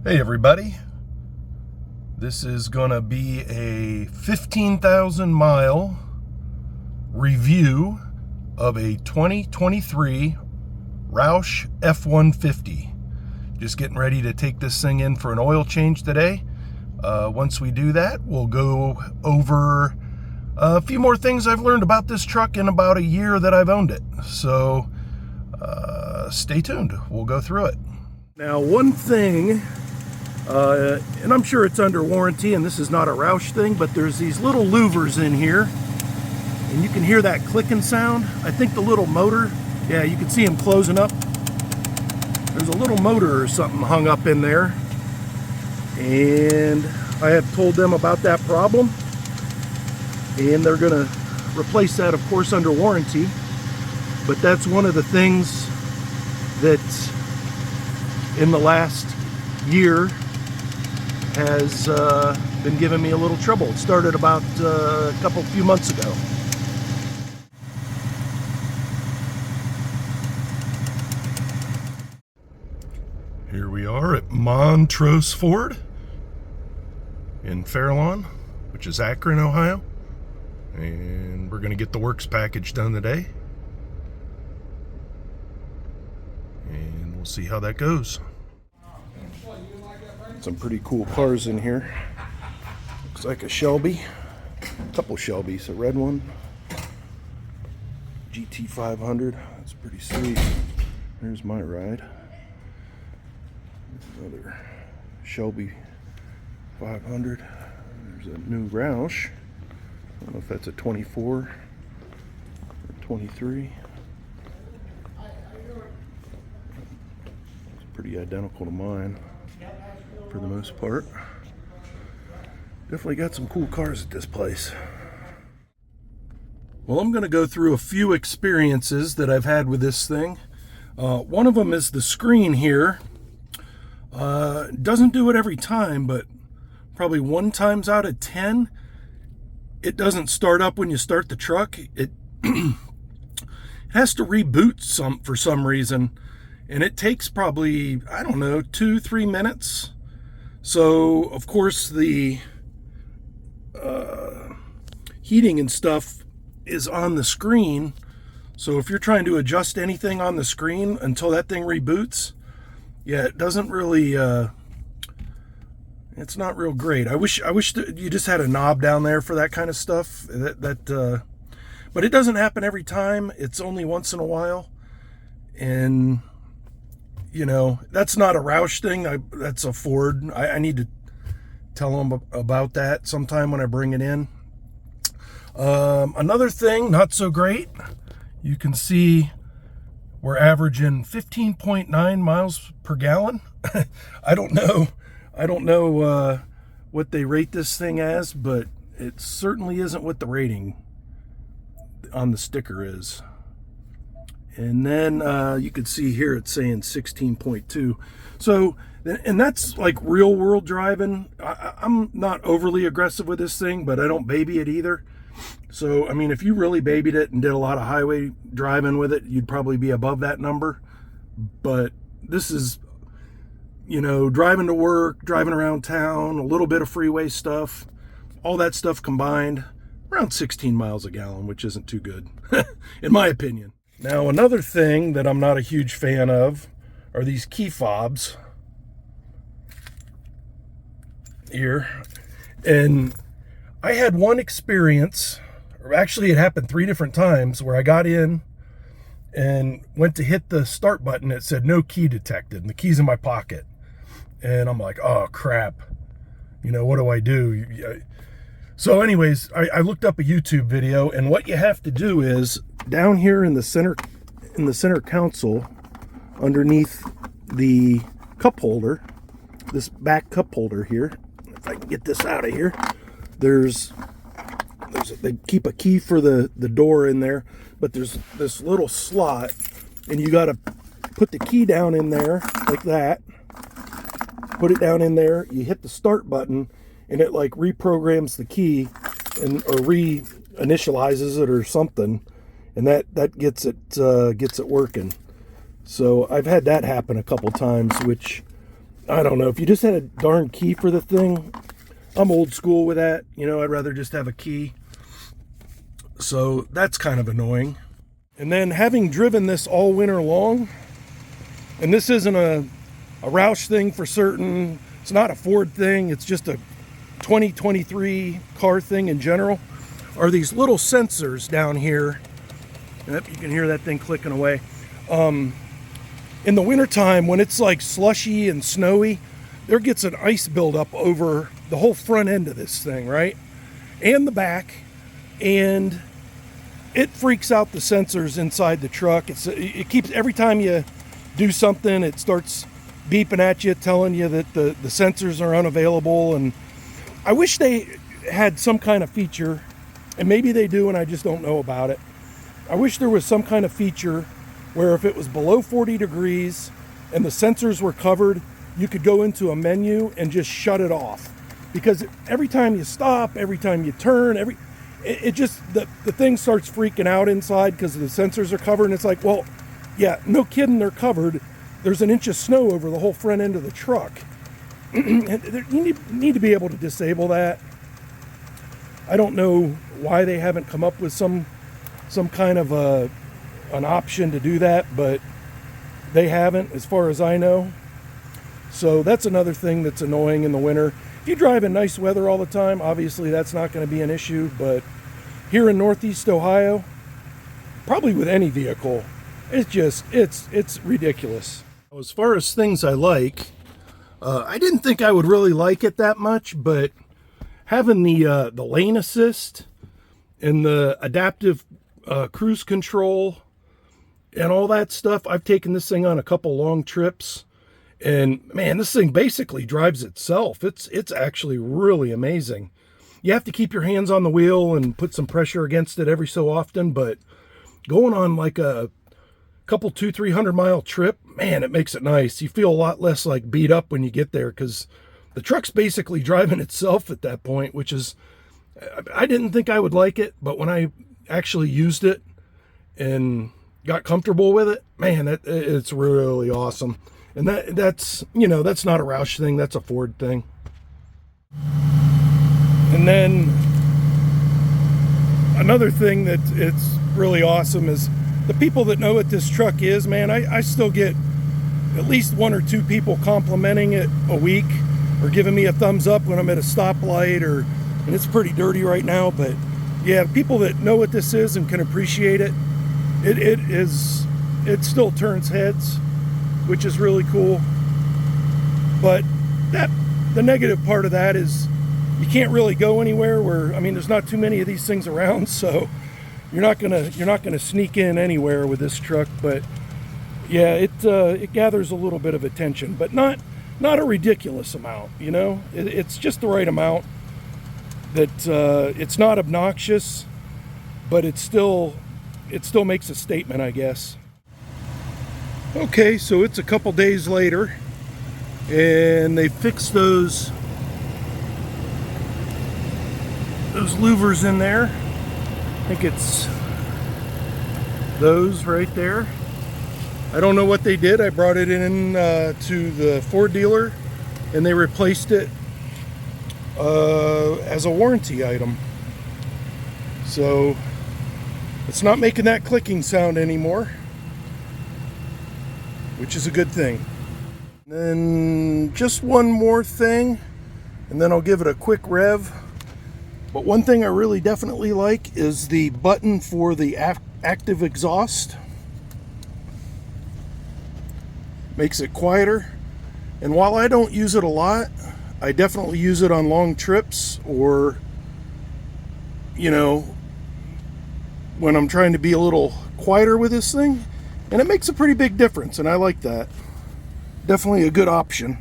Hey everybody, this is gonna be a 15,000 mile review of a 2023 Roush F-150. Just getting ready to take this thing in for an oil change today. Once we do that, we'll go over a few more things I've learned about this truck in about a year that I've owned it. So stay tuned, we'll go through it. Now, one thing, and I'm sure it's under warranty, and this is not a Roush thing, but there's these little louvers in here, and you can hear that clicking sound. I think the little motor, yeah, you can see them closing up. There's a little motor or something hung up in there, and I have told them about that problem, and they're gonna replace that, of course, under warranty. But that's one of the things that in the last year has been giving me a little trouble. It started about a few months ago. Here we are at Montrose Ford in Fairlawn, which is Akron, Ohio. And we're gonna get the works package done today. And we'll see how that goes. Some pretty cool cars in here. Looks like a Shelby, a couple Shelbys, a red one, GT500, that's pretty sweet. There's my ride. Another Shelby 500. There's a new Roush. I don't know if that's a 24 or 23. It's pretty identical to mine for the most part. Definitely got some cool cars at this place. Well, I'm going to go through a few experiences that I've had with this thing. One of them is the screen here. Doesn't do it every time, but probably 1 time out of 10, it doesn't start up when you start the truck. It has to reboot for some reason, and it takes probably, I don't know, 2-3 minutes. So of course the heating and stuff is on the screen, so if you're trying to adjust anything on the screen until that thing reboots, yeah, it doesn't really it's not real great. I wish that you just had a knob down there for that kind of stuff. But it doesn't happen every time. It's only once in a while. And, you know, that's not a Roush thing. That's a Ford. I need to tell them about that sometime when I bring it in. Another thing, not so great. You can see we're averaging 15.9 miles per gallon. I don't know what they rate this thing as, but it certainly isn't what the rating on the sticker is. And then you can see here it's saying 16.2. So, and that's like real world driving. I'm not overly aggressive with this thing, but I don't baby it either. So, I mean, if you really babied it and did a lot of highway driving with it, you'd probably be above that number. But this is, you know, driving to work, driving around town, a little bit of freeway stuff, all that stuff combined, around 16 miles a gallon, which isn't too good, in my opinion. Now, another thing that I'm not a huge fan of are these key fobs here. And I had one experience, or actually it happened 3 different times, where I got in and went to hit the start button. It said no key detected, and the key's in my pocket. And I'm like, oh crap, you know, what do I do? So anyways, I looked up a YouTube video, and what you have to do is down here in the center console, underneath the cup holder, this back cup holder here, if I can get this out of here, they keep a key for the door in there, but there's this little slot, and you got to put the key down in there like that. Put it down in there, you hit the start button, and it like reprograms the key or reinitializes it or something, and that gets it working. So I've had that happen a couple times, which I don't know, if you just had a darn key for the thing, I'm old school with that. You know, I'd rather just have a key. So that's kind of annoying. And then having driven this all winter long, and this isn't a Roush thing for certain, it's not a Ford thing, it's just a 2023 car thing in general, are these little sensors down here. Yep, you can hear that thing clicking away. In the wintertime, when it's like slushy and snowy, there gets an ice buildup over the whole front end of this thing, right? And the back, and it freaks out the sensors inside the truck. It keeps, every time you do something, it starts beeping at you, telling you that the sensors are unavailable. And I wish they had some kind of feature, and maybe they do and I just don't know about it. I wish there was some kind of feature where if it was below 40 degrees and the sensors were covered, you could go into a menu and just shut it off. Because every time you stop, every time you turn, the thing starts freaking out inside because the sensors are covered. And it's like, well, yeah, no kidding, they're covered. There's an inch of snow over the whole front end of the truck. You need to be able to disable that. I don't know why they haven't come up with some kind of an option to do that, but they haven't, as far as I know. So that's another thing that's annoying in the winter. If you drive in nice weather all the time, obviously that's not going to be an issue, but here in Northeast Ohio, probably with any vehicle, it's ridiculous. As far as things I like, I didn't think I would really like it that much, but having the lane assist and the adaptive cruise control and all that stuff, I've taken this thing on a couple long trips, and man, this thing basically drives itself. It's actually really amazing. You have to keep your hands on the wheel and put some pressure against it every so often, but going on like a couple 200-300 mile trip, man, it makes it nice. You feel a lot less like beat up when you get there, because the truck's basically driving itself at that point, which is, I didn't think I would like it, but when I actually used it and got comfortable with it, man, it's really awesome. And that's you know, that's not a Roush thing, that's a Ford thing. And then another thing that it's really awesome is the people that know what this truck is, man, I still get at least 1 or 2 people complimenting it a week or giving me a thumbs up when I'm at a stoplight, and it's pretty dirty right now, but yeah, people that know what this is and can appreciate it, it still turns heads, which is really cool. But the negative part of that is you can't really go anywhere where, I mean, there's not too many of these things around, so you're not gonna sneak in anywhere with this truck. But yeah, it gathers a little bit of attention, but not a ridiculous amount, you know. It's just the right amount that it's not obnoxious, but it still makes a statement, I guess. Okay, so it's a couple days later, and they fixed those louvers in there. I think it's those right there. I don't know what they did. I brought it in to the Ford dealer, and they replaced it as a warranty item. So it's not making that clicking sound anymore, which is a good thing. And then just one more thing, and then I'll give it a quick rev. But one thing I really definitely like is the button for the active exhaust. Makes it quieter. And while I don't use it a lot, I definitely use it on long trips, or, you know, when I'm trying to be a little quieter with this thing. And it makes a pretty big difference, and I like that. Definitely a good option.